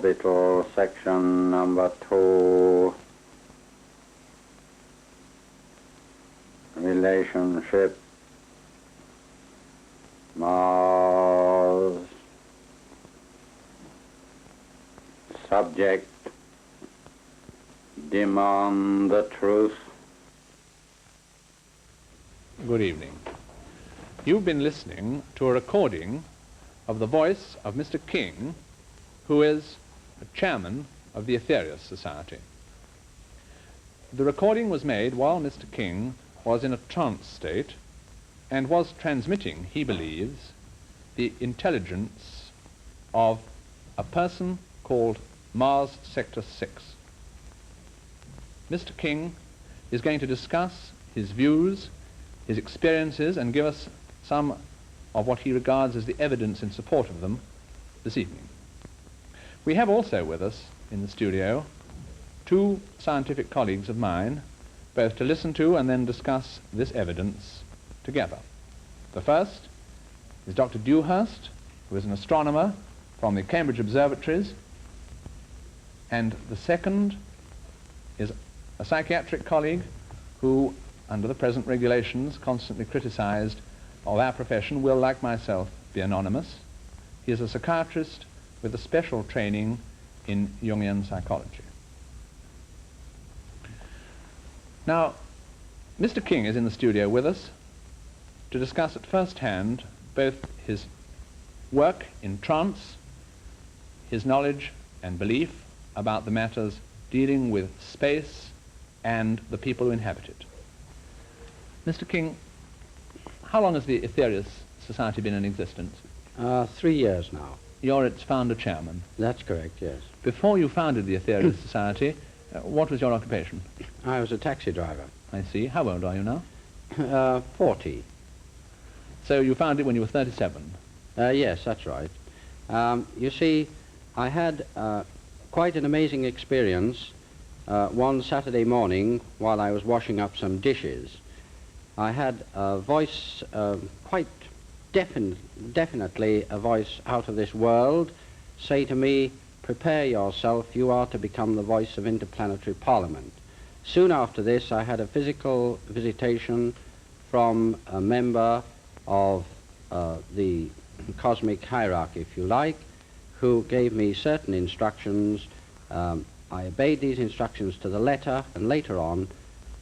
orbital section number 2, relationship Mars, subject demand the truth. Good evening. You've been listening to a recording of the voice of Mr. King, who is a chairman of the Aetherius Society. The recording was made while Mr. King was in a trance state and was transmitting, he believes, the intelligence of a person called Mars Sector 6. Mr. King is going to discuss his views, his experiences, and give us some of what he regards as the evidence in support of them this evening. We have also with us in the studio two scientific colleagues of mine, both to listen to and then discuss this evidence together. The first is Dr. Dewhurst, who is an astronomer from the Cambridge Observatories, and the second is a psychiatric colleague who, under the present regulations constantly criticized of our profession, will, like myself, be anonymous. He is a psychiatrist with a special training in Jungian psychology. Now, Mr. King is in the studio with us to discuss at first hand both his work in trance, his knowledge and belief about the matters dealing with space and the people who inhabit it. Mr. King, how long has the Aetherius Society been in existence? 3 years now. You're its founder chairman. That's correct, yes. Before you founded the Aetherius Society, what was your occupation? I was a taxi driver. I see. How old are you now? 40. So you founded it when you were 37? Yes, that's right. You see, I had quite an amazing experience one Saturday morning while I was washing up some dishes. I had a voice, quite definitely a voice out of this world, say to me, "Prepare yourself, you are to become the voice of interplanetary parliament." Soon after this, I had a physical visitation from a member of the cosmic hierarchy, if you like, who gave me certain instructions. I obeyed these instructions to the letter, and later on,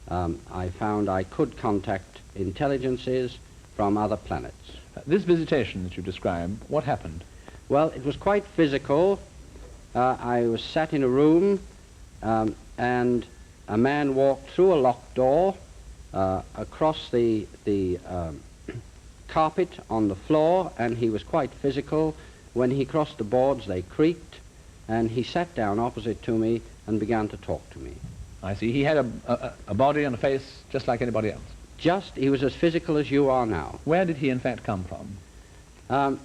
I found I could contact intelligences from other planets. This visitation that you describe, what happened? Well, it was quite physical. I was sat in a room, and a man walked through a locked door across the carpet on the floor, and he was quite physical. When he crossed the boards, they creaked, and he sat down opposite to me and began to talk to me. I see. He had a body and a face just like anybody else. He was as physical as you are now. Where did he in fact come from?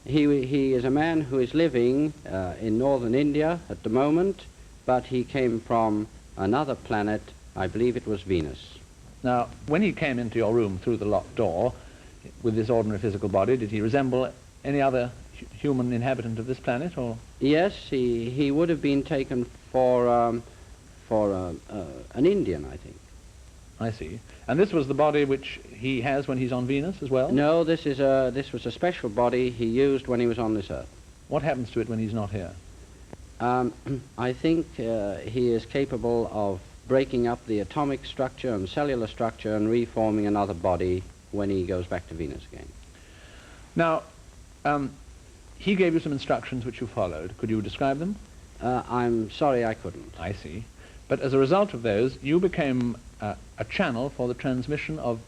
He is a man who is living in northern India at the moment, but he came from another planet. I believe it was Venus. Now, when he came into your room through the locked door with this ordinary physical body, did he resemble any other human inhabitant of this planet, or? Yes, he would have been taken for an Indian, I think. I see. And this was the body which he has when he's on Venus as well? No, this was a special body he used when he was on this Earth. What happens to it when he's not here? I think he is capable of breaking up the atomic structure and cellular structure and reforming another body when he goes back to Venus again. Now, he gave you some instructions which you followed. Could you describe them? I'm sorry I couldn't. I see. But as a result of those, you became a channel for the transmission of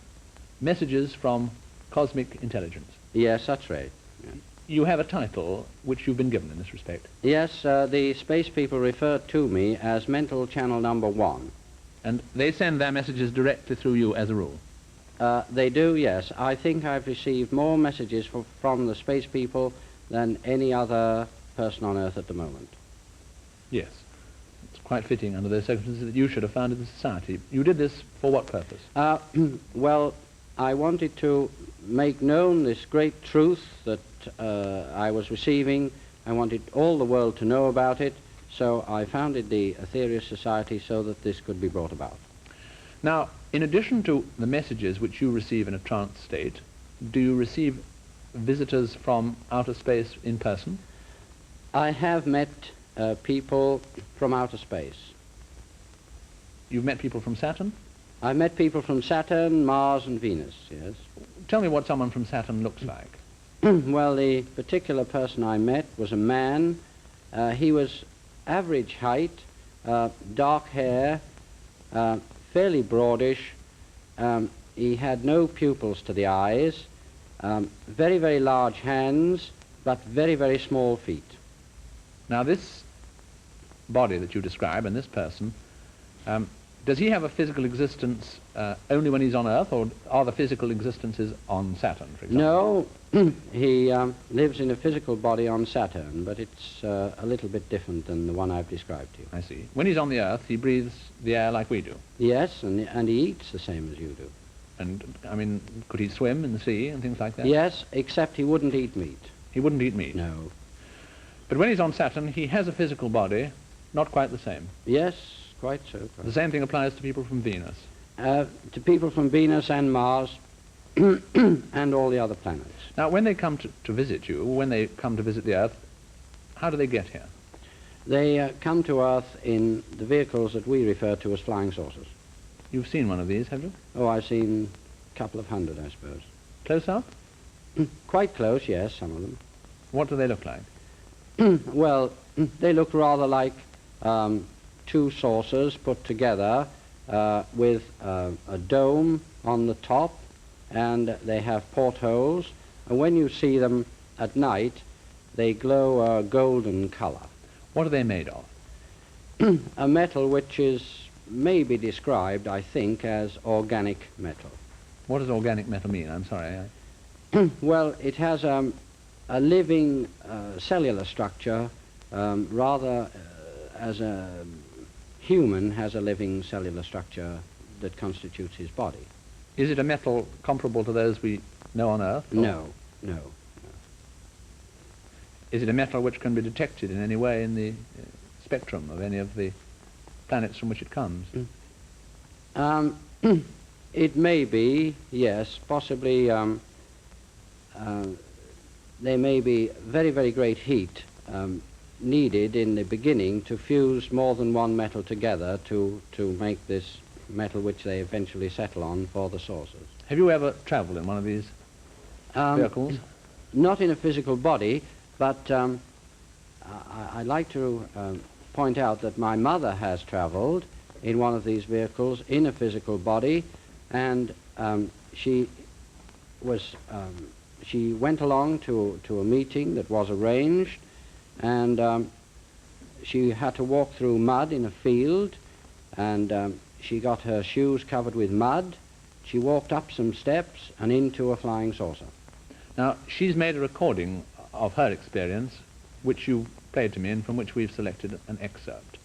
messages from cosmic intelligence. Yes, that's right. Yeah. You have a title which you've been given in this respect. Yes, the space people refer to me as Mental Channel Number 1. And they send their messages directly through you as a rule? They do, yes. I think I've received more messages from the space people than any other person on Earth at the moment. Yes. It's quite fitting under those circumstances that you should have founded the society. You did this for what purpose? Well, I wanted to make known this great truth that I was receiving I wanted all the world to know about it, so I founded the Aetherius Society so that this could be brought about. Now, in addition to the messages which you receive in a trance state, do you receive visitors from outer space in person? I have met people from outer space. You've met people from Saturn? I've met people from Saturn, Mars, and Venus, yes. Tell me what someone from Saturn looks like. Well, the particular person I met was a man. He was average height, dark hair, fairly broadish. He had no pupils to the eyes, very, very large hands, but very, very small feet. Now, this body that you describe and this person, does he have a physical existence only when he's on Earth, or are the physical existences on Saturn, for example? No, he lives in a physical body on Saturn, but it's a little bit different than the one I've described to you. I see. When he's on the Earth, he breathes the air like we do. Yes, and he eats the same as you do. And, I mean, could he swim in the sea and things like that? Yes, except he wouldn't eat meat. He wouldn't eat meat? No. But when he's on Saturn, he has a physical body, not quite the same. Yes, quite so. The same thing applies to people from Venus. To people from Venus and Mars and all the other planets. Now, when they come to visit you, when they come to visit the Earth, how do they get here? They come to Earth in the vehicles that we refer to as flying saucers. You've seen one of these, have you? Oh, I've seen a couple of hundred, I suppose. Close up? Quite close, yes, some of them. What do they look like? Well, they look rather like two saucers put together with a dome on the top, and they have portholes, and when you see them at night, they glow a golden color. What are they made of? A metal which is maybe described, I think, as organic metal. What does organic metal mean? I'm sorry. Well, it has a living cellular structure, rather as a human has a living cellular structure that constitutes his body. Is it a metal comparable to those we know on Earth? or- No, no. Is it a metal which can be detected in any way in the spectrum of any of the planets from which it comes? It may be, yes, possibly. There may be very, very great heat needed in the beginning to fuse more than one metal together to make this metal which they eventually settle on for the saucers. Have you ever travelled in one of these vehicles? Not in a physical body, but I'd like to point out that my mother has travelled in one of these vehicles in a physical body, and she went along to a meeting that was arranged, and she had to walk through mud in a field, and she got her shoes covered with mud. She walked up some steps and into a flying saucer. Now, she's made a recording of her experience, which you played to me and from which we've selected an excerpt.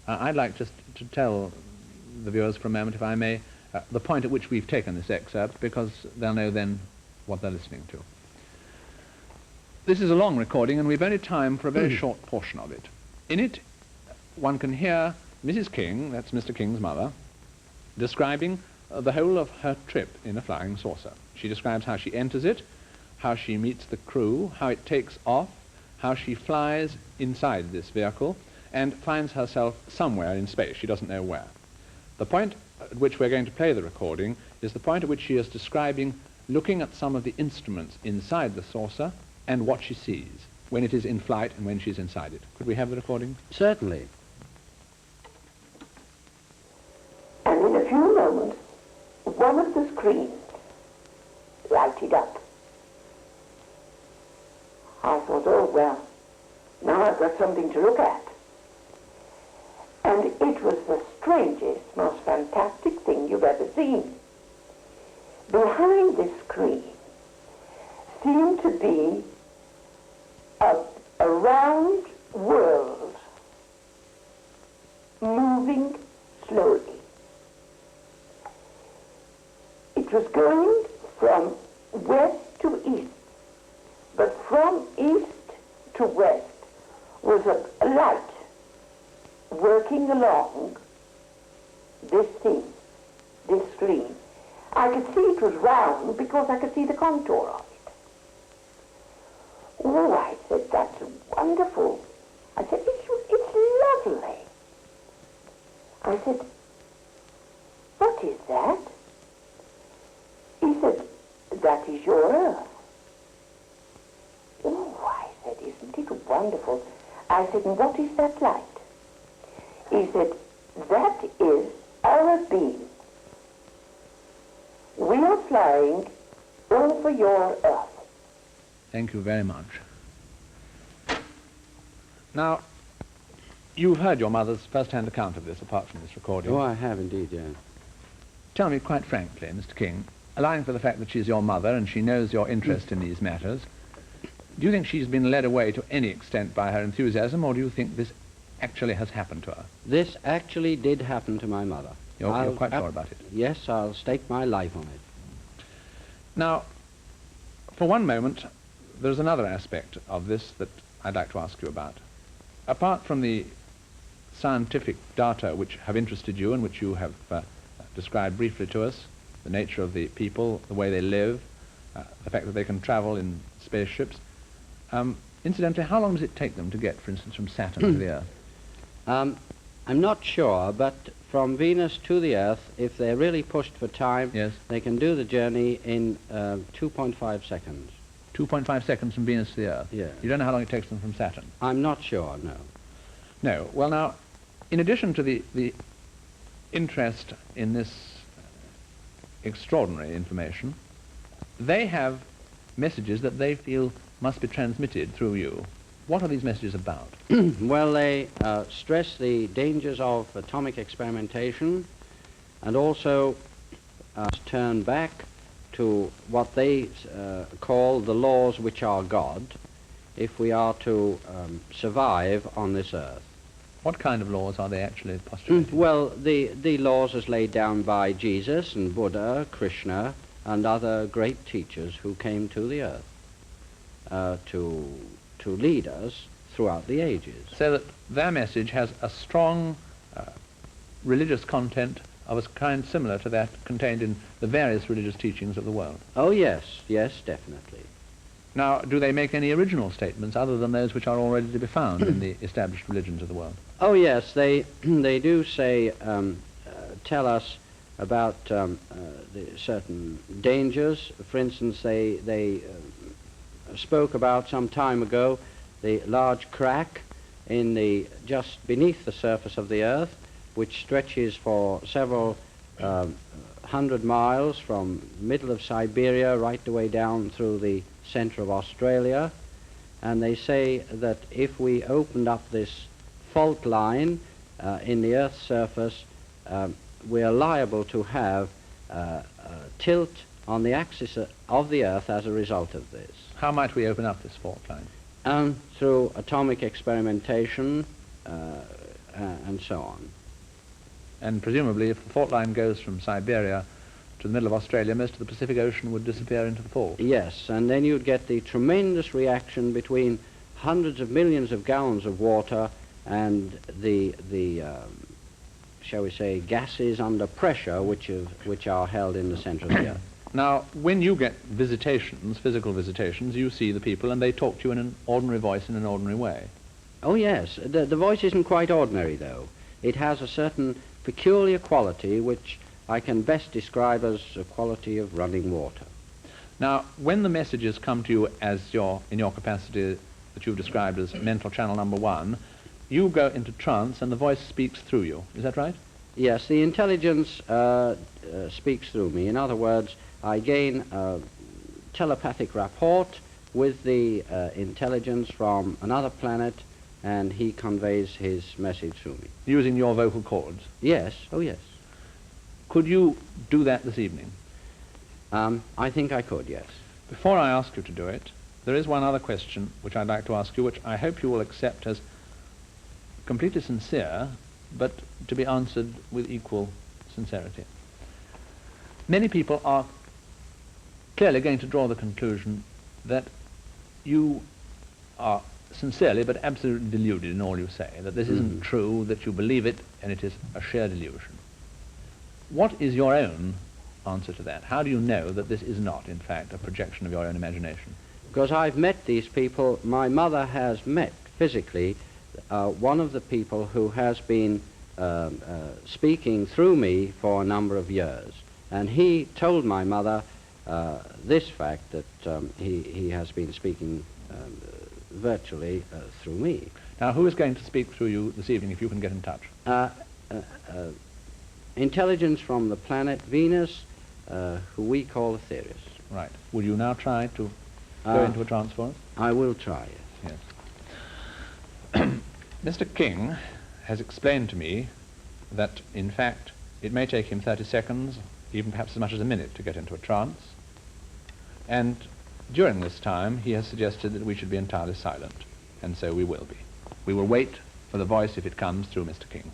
I'd like just to tell the viewers for a moment, if I may, the point at which we've taken this excerpt, because they'll know then what they're listening to. This is a long recording, and we've only time for a very short portion of it. In it, one can hear Mrs. King, that's Mr. King's mother, describing the whole of her trip in a flying saucer. She describes how she enters it, how she meets the crew, how it takes off, how she flies inside this vehicle, and finds herself somewhere in space. She doesn't know where. The point at which we're going to play the recording is the point at which she is describing looking at some of the instruments inside the saucer and what she sees when it is in flight and when she's inside it. Could we have the recording? Certainly. And in a few moments, one of the screens lighted up. I thought, oh, well, now I've got something to look at. And it was the strangest, most fantastic thing you've ever seen. Behind this screen seemed to be a round world moving slowly. It was going from west to east, but from east to west was a light working along this thing, this screen. I could see it was round because I could see the contour of it. Oh, I said, that's wonderful. I said, it's lovely. I said, what is that? He said, that is your Earth. Oh, I said, isn't it wonderful? I said, and what is that light? He said, that is our beam. We are flying over your Earth. Thank you very much. Now, you've heard your mother's first-hand account of this, apart from this recording. Oh, I have indeed, yes. Tell me quite frankly, Mr. King, allowing for the fact that she's your mother and she knows your interest in these matters, do you think she's been led away to any extent by her enthusiasm, or do you think this actually has happened to her? This actually did happen to my mother. You're quite sure about it? Yes, I'll stake my life on it. Now, for one moment, there's another aspect of this that I'd like to ask you about. Apart from the scientific data which have interested you and which you have described briefly to us, the nature of the people, the way they live, the fact that they can travel in spaceships, incidentally, how long does it take them to get, for instance, from Saturn to the Earth? I'm not sure, but from Venus to the Earth, if they're really pushed for time, Yes. they can do the journey in 2.5 seconds. 2.5 seconds from Venus to the Earth? Yeah. You don't know how long it takes them from Saturn? I'm not sure, no. No. Well, now, in addition to the interest in this extraordinary information, they have messages that they feel must be transmitted through you. What are these messages about? Well, they stress the dangers of atomic experimentation and also turn back to what they call the laws which are God if we are to survive on this earth. What kind of laws are they actually postulating? Well, the laws as laid down by Jesus and Buddha, Krishna, and other great teachers who came to the earth to lead us throughout the ages. So that their message has a strong religious content of a kind similar to that contained in the various religious teachings of the world. Oh, yes, yes, definitely. Now, do they make any original statements other than those which are already to be found in the established religions of the world? Oh, yes, they do say, tell us about the certain dangers. For instance, they spoke about some time ago the large crack in the just beneath the surface of the Earth, which stretches for several 100 miles from the middle of Siberia right the way down through the center of Australia. And they say that if we opened up this fault line in the Earth's surface, we are liable to have tilt on the axis of the Earth as a result of this. How might we open up this fault line? Through atomic experimentation and so on. And presumably if the fault line goes from Siberia to the middle of Australia, most of the Pacific Ocean would disappear into the fault. Yes, and then you'd get the tremendous reaction between hundreds of millions of gallons of water and the shall we say, gases under pressure which are held in the center of the Earth. Now, when you get visitations, physical visitations, you see the people and they talk to you in an ordinary voice in an ordinary way. Oh, yes. The voice isn't quite ordinary, though. It has a certain peculiar quality which I can best describe as a quality of running water. Now, when the messages come to you as in your capacity that you've described as mental channel number 1, you go into trance and the voice speaks through you. Is that right? Yes, the intelligence speaks through me. In other words, I gain a telepathic rapport with the intelligence from another planet, and he conveys his message through me. Using your vocal cords? Yes, oh yes. Could you do that this evening? I think I could, yes. Before I ask you to do it, there is one other question which I'd like to ask you, which I hope you will accept as completely sincere, but to be answered with equal sincerity. Many people are clearly going to draw the conclusion that you are sincerely but absolutely deluded in all you say, that this isn't true, that you believe it, and it is a sheer delusion. What is your own answer to that? How do you know that this is not, in fact, a projection of your own imagination? Because I've met these people. My mother has met physically one of the people who has been speaking through me for a number of years. And he told my mother this fact, that he has been speaking virtually through me. Now, who is going to speak through you this evening, if you can get in touch? Intelligence from the planet Venus, who we call Aetherius. Right. Will you now try to go into a trance for us? I will try, yes. Yes. Mr. King has explained to me that, in fact, it may take him 30 seconds, even perhaps as much as a minute, to get into a trance. And during this time, he has suggested that we should be entirely silent, and so we will be. We will wait for the voice if it comes through Mr. King.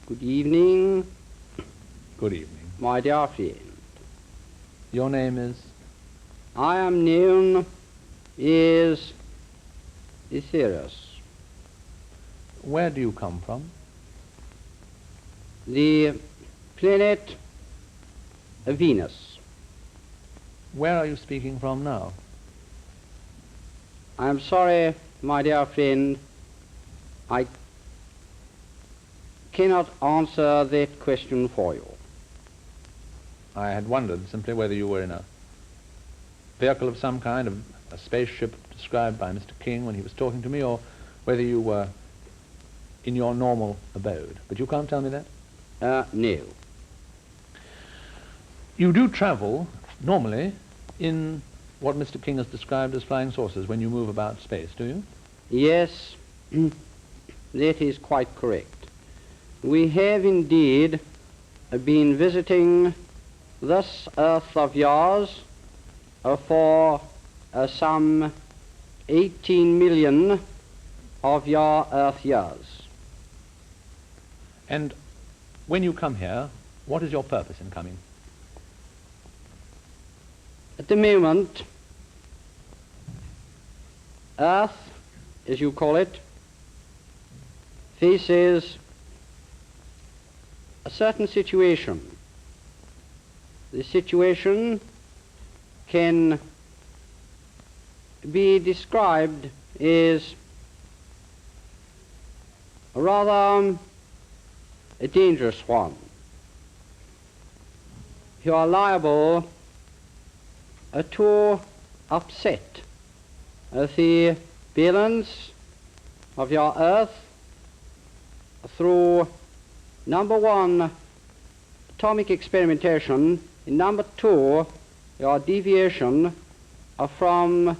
Good evening, Good evening. my dear friend. Your name is? I am known as Aetherius. Where do you come from? The planet Venus. Where are you speaking from now? I am sorry, my dear friend, I cannot answer that question for you. I had wondered simply whether you were in a vehicle of some kind, a spaceship described by Mr. King when he was talking to me, or whether you were in your normal abode. But you can't tell me that? No. You do travel, normally, in what Mr. King has described as flying saucers when you move about space, do you? Yes, that is quite correct. We have indeed been visiting this Earth of yours for some 18 million of your Earth years. And when you come here, what is your purpose in coming? At the moment, Earth, as you call it, faces a certain situation. The situation can be described as a rather a dangerous one. You are liable to upset the balance of your Earth through number one, atomic experimentation, and number two, your deviation from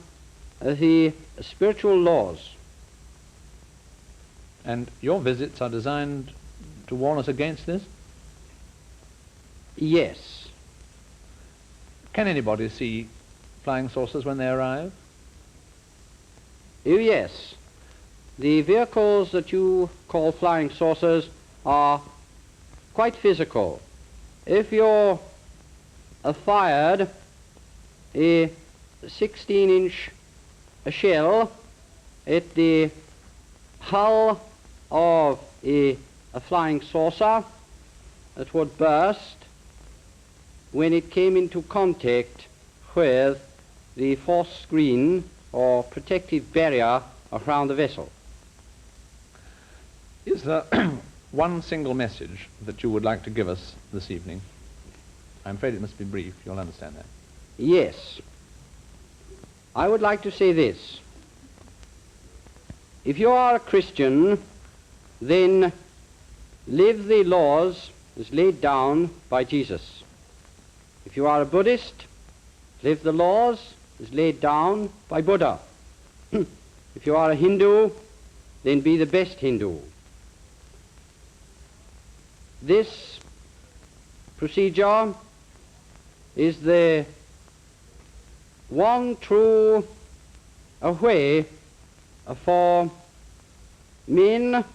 the spiritual laws. And your visits are designed to warn us against this? Yes. Can anybody see flying saucers when they arrive? Oh, yes. The vehicles that you call flying saucers are quite physical. If you're fired a 16-inch shell at the hull of a flying saucer, it would burst when it came into contact with the force screen or protective barrier around the vessel. Is there one single message that you would like to give us this evening? I'm afraid it must be brief. You'll understand that. Yes. I would like to say this. If you are a Christian, then live the laws as laid down by Jesus. If you are a Buddhist, live the laws as laid down by Buddha. If you are a Hindu, then be the best Hindu. This procedure is the one true way for men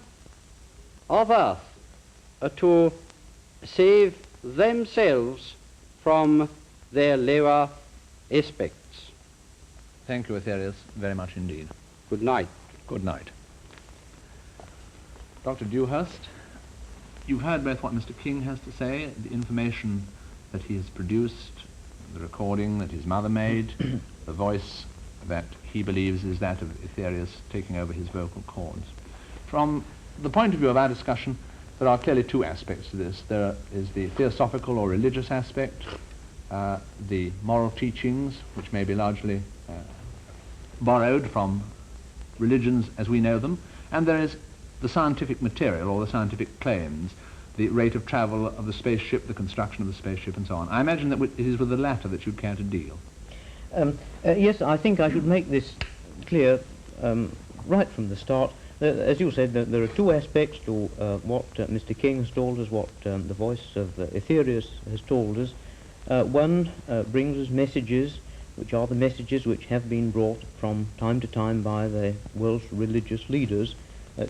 of earth to save themselves from their lower aspects. Thank you, Aetherius, very much indeed. Good night. Good night. Dr. Dewhurst, you've heard both what Mr. King has to say, the information that he has produced, the recording that his mother made, the voice that he believes is that of Aetherius taking over his vocal cords. From the point of view of our discussion, there are clearly two aspects to this. There is the theosophical or religious aspect, the moral teachings, which may be largely borrowed from religions as we know them, and there is the scientific material or the scientific claims, the rate of travel of the spaceship, the construction of the spaceship, and so on. I imagine that it is with the latter that you'd care to deal. Yes, I think I should make this clear right from the start. As you said, there are two aspects to what Mr. King has told us, what the voice of Aetherius has told us. One brings us messages, which are the messages which have been brought from time to time by the world's religious leaders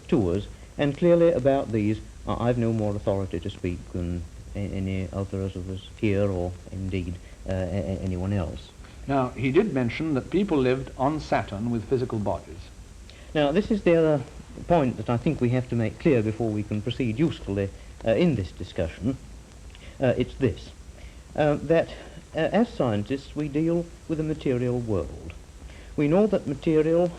to us, and clearly about these I've no more authority to speak than any others of us here, or indeed anyone else. Now, he did mention that people lived on Saturn with physical bodies. Now, this is the other point that I think we have to make clear before we can proceed usefully in this discussion. It's this, that as scientists we deal with a material world. We know that material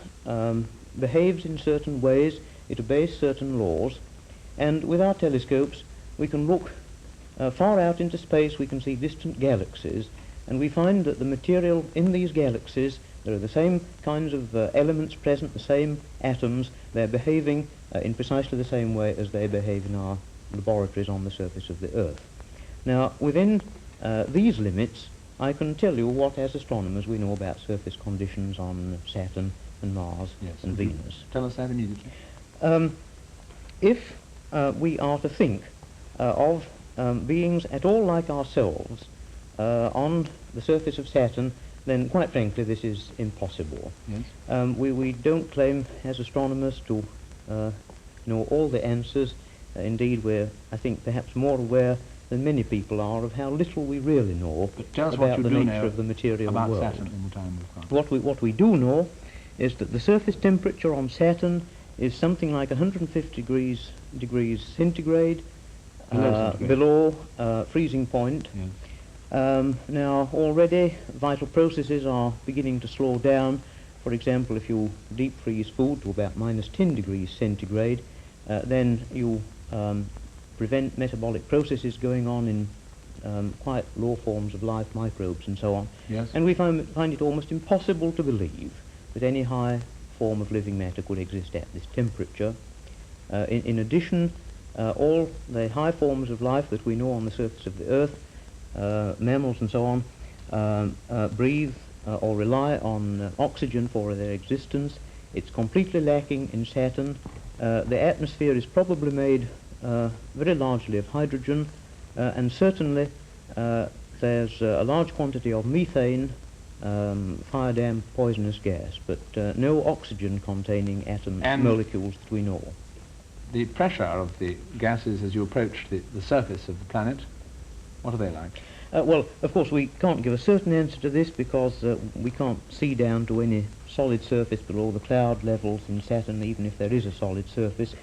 behaves in certain ways, it obeys certain laws, and with our telescopes we can look far out into space, we can see distant galaxies, and we find that the material in these galaxies, there are the same kinds of elements present, the same atoms, they're behaving in precisely the same way as they behave in our laboratories on the surface of the Earth. Now, within these limits, I can tell you what, as astronomers, we know about surface conditions on Saturn and Mars and Venus. Tell us that immediately. If we are to think of beings at all like ourselves on the surface of Saturn, then quite frankly this is impossible. Yes. We don't claim as astronomers to know all the answers. Indeed, we're, I think, perhaps more aware than many people are of how little we really know about the nature of the material about world. Saturn in the time we've got. What we do know is that the surface temperature on Saturn is something like 150 degrees centigrade, below freezing point. Yes. Now, already vital processes are beginning to slow down. For example, if you deep freeze food to about minus 10 degrees centigrade, then you prevent metabolic processes going on in quite low forms of life, microbes and so on. Yes. And we find it almost impossible to believe that any high form of living matter could exist at this temperature. In addition, all the high forms of life that we know on the surface of the Earth, mammals and so on, breathe or rely on oxygen for their existence. It's completely lacking in Saturn. The atmosphere is probably made very largely of hydrogen, and certainly there's a large quantity of methane, fire damp poisonous gas, but no oxygen containing atom molecules that we know. The pressure of the gases as you approach the surface of the planet, what are they like? Well, of course we can't give a certain answer to this because we can't see down to any solid surface below the cloud levels in Saturn, even if there is a solid surface.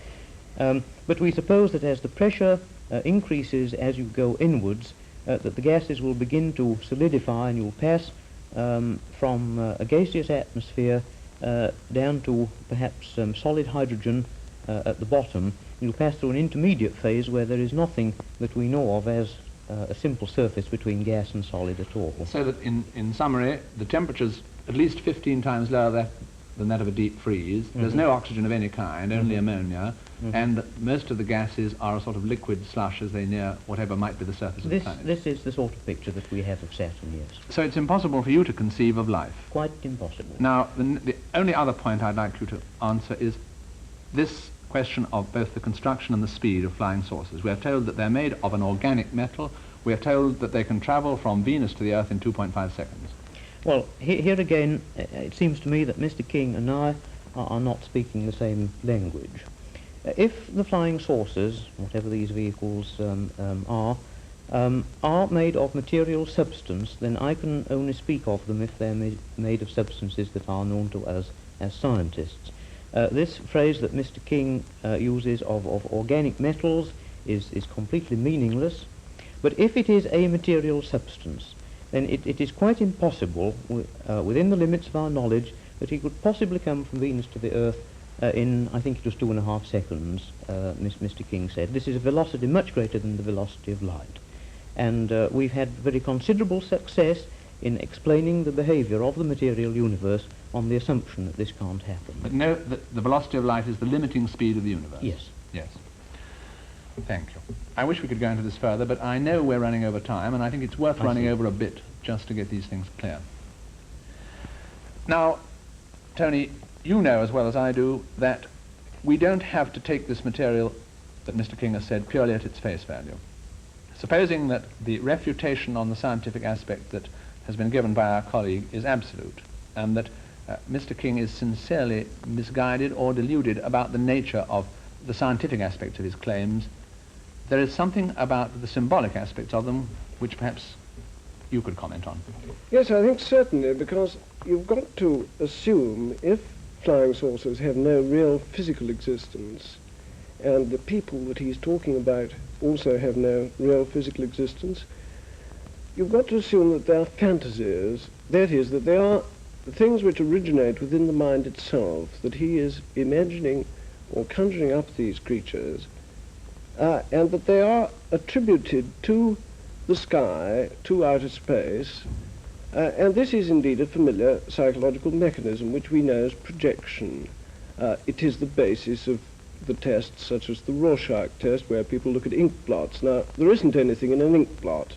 But we suppose that as the pressure increases as you go inwards, that the gases will begin to solidify and you'll pass from a gaseous atmosphere down to perhaps solid hydrogen at the bottom. You'll pass through an intermediate phase where there is nothing that we know of as a simple surface between gas and solid at all. So that in summary, the temperature's at least 15 times lower than that of a deep freeze. There's no oxygen of any kind, only ammonia, and most of the gases are a sort of liquid slush as they near whatever might be the surface of the planet. This is the sort of picture that we have of Saturn, yes. So it's impossible for you to conceive of life. Quite impossible. Now, the only other point I'd like you to answer is this question of both the construction and the speed of flying saucers. We are told that they're made of an organic metal. We are told that they can travel from Venus to the Earth in 2.5 seconds. Well, here again, it seems to me that Mr. King and I are not speaking the same language. If the flying saucers, whatever these vehicles are made of material substance, then I can only speak of them if they're made of substances that are known to us as scientists. This phrase that Mr. King uses of organic metals is completely meaningless, but if it is a material substance, then it is quite impossible, within the limits of our knowledge, that he could possibly come from Venus to the Earth in, I think it was 2.5 seconds, Mr. King said. This is a velocity much greater than the velocity of light. And we've had very considerable success in explaining the behavior of the material universe on the assumption that this can't happen. But no, the velocity of light is the limiting speed of the universe. Yes. Yes. Thank you. I wish we could go into this further, but I know we're running over time, and I think it's worth running over a bit just to get these things clear. Now, Tony, you know as well as I do that we don't have to take this material that Mr. King has said purely at its face value. Supposing that the refutation on the scientific aspect that has been given by our colleague is absolute, and that Mr. King is sincerely misguided or deluded about the nature of the scientific aspects of his claims, there is something about the symbolic aspects of them which perhaps you could comment on. Yes, I think certainly, because you've got to assume if flying saucers have no real physical existence, and the people that he's talking about also have no real physical existence, you've got to assume that they are fantasies. That is, that they are things which originate within the mind itself, that he is imagining or conjuring up these creatures, and that they are attributed to the sky, to outer space, and this is indeed a familiar psychological mechanism which we know as projection. It is the basis of the tests such as the Rorschach test, where people look at ink blots. Now, there isn't anything in an ink blot,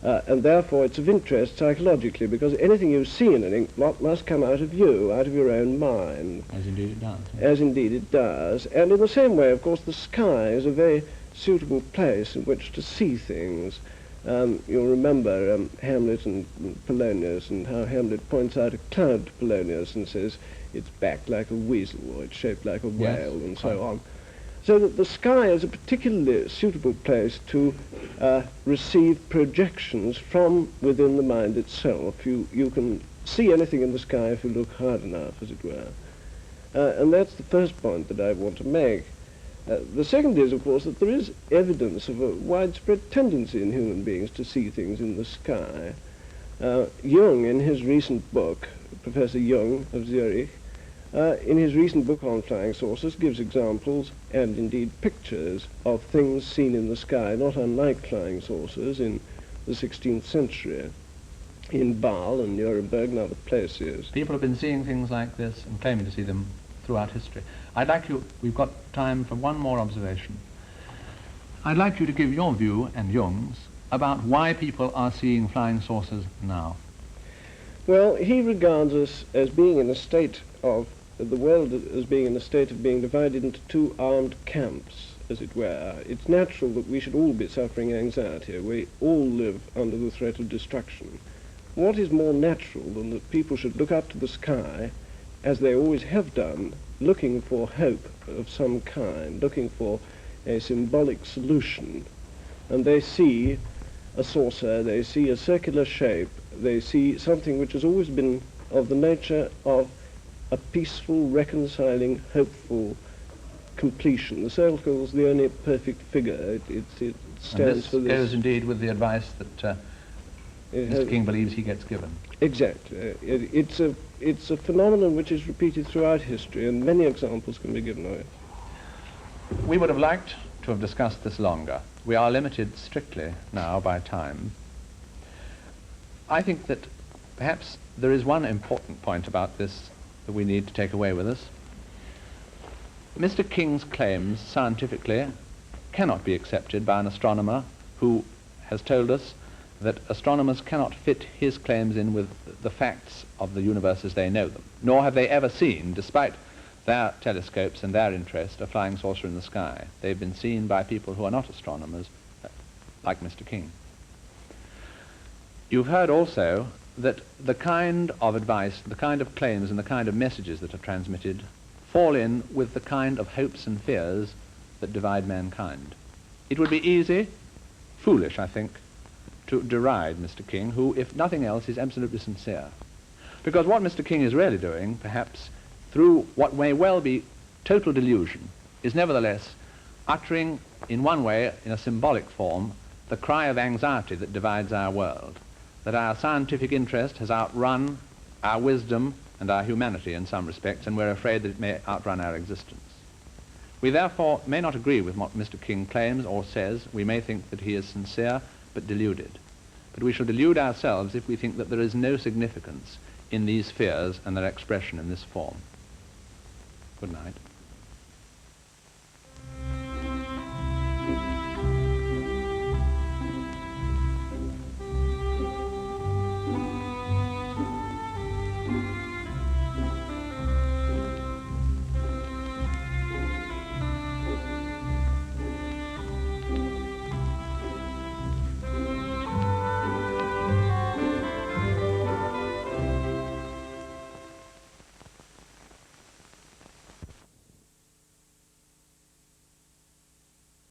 and therefore it's of interest psychologically, because anything you see in an ink blot must come out of you, out of your own mind. As indeed it does. As indeed it does. And in the same way, of course, the sky is a very suitable place in which to see things. You'll remember Hamlet and Polonius, and how Hamlet points out a cloud to Polonius and says it's backed like a weasel, or it's shaped like a whale, and so on. So that the sky is a particularly suitable place to receive projections from within the mind itself. You can see anything in the sky if you look hard enough, as it were. And that's the first point that I want to make. The second is, of course, that there is evidence of a widespread tendency in human beings to see things in the sky. Jung, in his recent book, Professor Jung of Zurich, in his recent book on flying saucers, gives examples and indeed pictures of things seen in the sky, not unlike flying saucers, in the 16th century, in Basel and Nuremberg and other places. People have been seeing things like this and claiming to see them throughout history. We've got time for one more observation. I'd like you to give your view, and Jung's, about why people are seeing flying saucers now. Well, he regards us as being in a state of, the world as being in a state of being divided into two armed camps, as it were. It's natural that we should all be suffering anxiety. We all live under the threat of destruction. What is more natural than that people should look up to the sky, as they always have done, looking for hope of some kind, looking for a symbolic solution, and they see a saucer, they see a circular shape, they see something which has always been of the nature of a peaceful, reconciling, hopeful completion. The circle is the only perfect figure. It stands for this. This goes indeed with the advice that Mr. King believes he gets given. Exactly. It's a phenomenon which is repeated throughout history, and many examples can be given of it. We would have liked to have discussed this longer, we are limited strictly now by time. I think that perhaps there is one important point about this that we need to take away with us. Mr. King's claims scientifically cannot be accepted by an astronomer who has told us that astronomers cannot fit his claims in with the facts of the universe as they know them, nor have they ever seen, despite their telescopes and their interest, a flying saucer in the sky. They've been seen by people who are not astronomers, like Mr. King. You've heard also that the kind of advice, the kind of claims and the kind of messages that are transmitted fall in with the kind of hopes and fears that divide mankind. It would be easy, foolish, I think, to deride Mr. King, who, if nothing else, is absolutely sincere. Because what Mr. King is really doing, perhaps, through what may well be total delusion, is nevertheless uttering, in one way, in a symbolic form, the cry of anxiety that divides our world, that our scientific interest has outrun our wisdom and our humanity in some respects, and we're afraid that it may outrun our existence. We therefore may not agree with what Mr. King claims or says. We may think that he is sincere but deluded. But we shall delude ourselves if we think that there is no significance in these fears and their expression in this form. Good night.